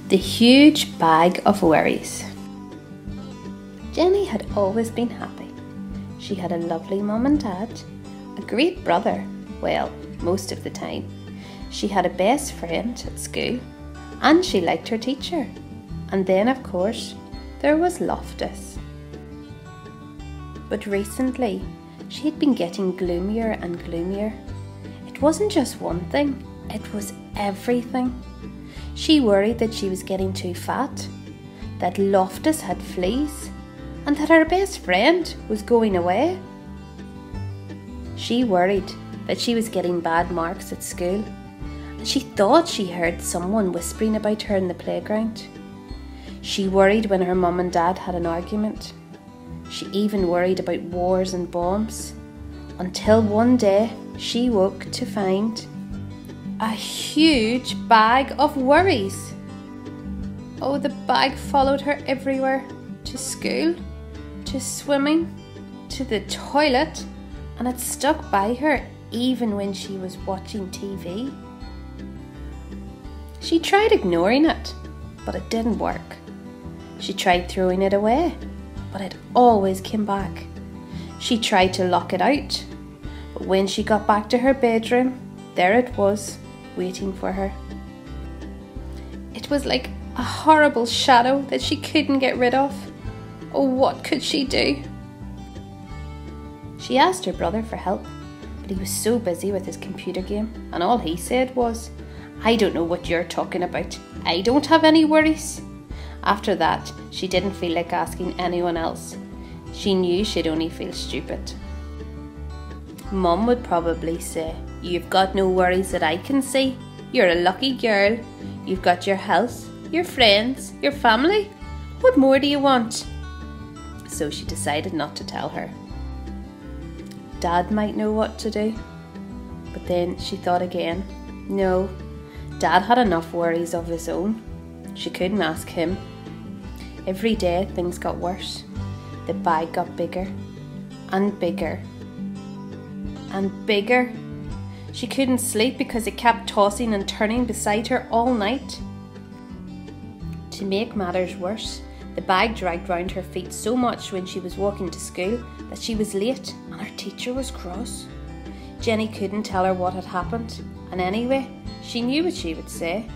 The huge bag of worries. Jenny had always been happy. She had a lovely mum and dad, a great brother, well, most of the time. She had a best friend at school, and she liked her teacher. And then, of course, there was Loftus. But recently, she had been getting gloomier and gloomier. It wasn't just one thing, it was everything. She worried that she was getting too fat, that Loftus had fleas, and that her best friend was going away. She worried that she was getting bad marks at school, and she thought she heard someone whispering about her in the playground. She worried when her mum and dad had an argument. She even worried about wars and bombs, until one day she woke to find a huge bag of worries. Oh, the bag followed her everywhere, to school, to swimming, to the toilet, and it stuck by her even when she was watching TV. She tried ignoring it, but it didn't work. She tried throwing it away, but it always came back. She tried to lock it out, but when she got back to her bedroom, there it was, waiting for her. It was like a horrible shadow that she couldn't get rid of. Oh, what could she do? She asked her brother for help, but he was so busy with his computer game, and all he said was, "I don't know what you're talking about. I don't have any worries." After that, she didn't feel like asking anyone else. She knew she'd only feel stupid. Mum would probably say, "You've got no worries that I can see. You're a lucky girl. You've got your health, your friends, your family. What more do you want?" So she decided not to tell her. Dad might know what to do. But then she thought again. No, Dad had enough worries of his own. She couldn't ask him. Every day things got worse. The bag got bigger and bigger and bigger. She couldn't sleep because it kept tossing and turning beside her all night. To make matters worse, the bag dragged round her feet so much when she was walking to school that she was late and her teacher was cross. Jenny couldn't tell her what had happened, and anyway, she knew what she would say.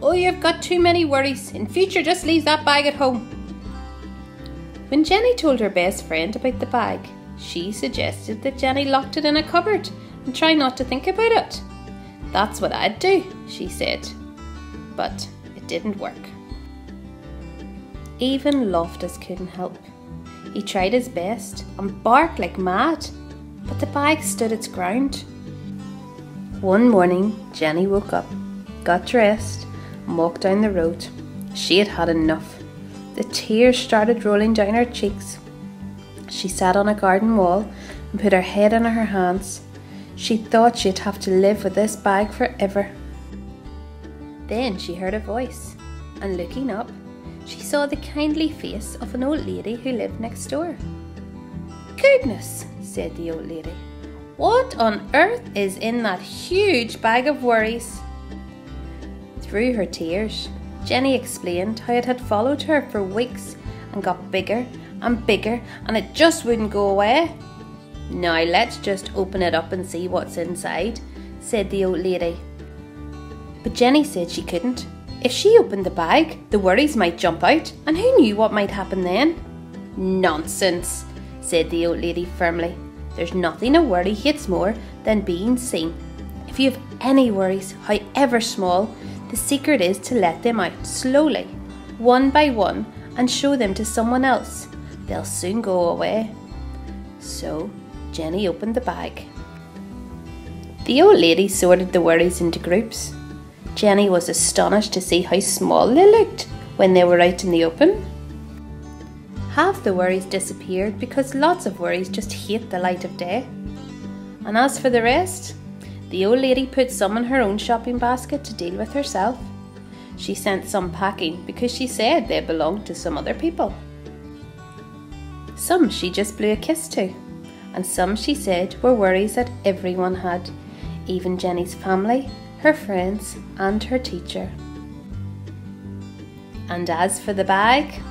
"Oh, you've got too many worries. In future, just leave that bag at home." When Jenny told her best friend about the bag, she suggested that Jenny locked it in a cupboard and try not to think about it. "That's what I'd do," she said. But it didn't work. Even Loftus couldn't help. He tried his best and barked like mad, but the bag stood its ground. One morning, Jenny woke up, got dressed, and walked down the road. She had had enough. The tears started rolling down her cheeks. She sat on a garden wall and put her head in her hands. She thought she'd have to live with this bag forever. Then she heard a voice, and looking up, she saw the kindly face of an old lady who lived next door. "Goodness," said the old lady, "what on earth is in that huge bag of worries?" Through her tears, Jenny explained how it had followed her for weeks and got bigger and bigger, and it just wouldn't go away. "Now let's just open it up and see what's inside," said the old lady. But Jenny said she couldn't. If she opened the bag, the worries might jump out, and who knew what might happen then? "Nonsense," said the old lady firmly. "There's nothing a worry hates more than being seen. If you have any worries, however small, the secret is to let them out slowly, one by one, and show them to someone else. They'll soon go away." So Jenny opened the bag. The old lady sorted the worries into groups. Jenny was astonished to see how small they looked when they were out in the open. Half the worries disappeared because lots of worries just hate the light of day. And as for the rest, the old lady put some in her own shopping basket to deal with herself. She sent some packing because she said they belonged to some other people. Some she just blew a kiss to, and some she said were worries that everyone had, even Jenny's family, her friends, and her teacher. And as for the bag,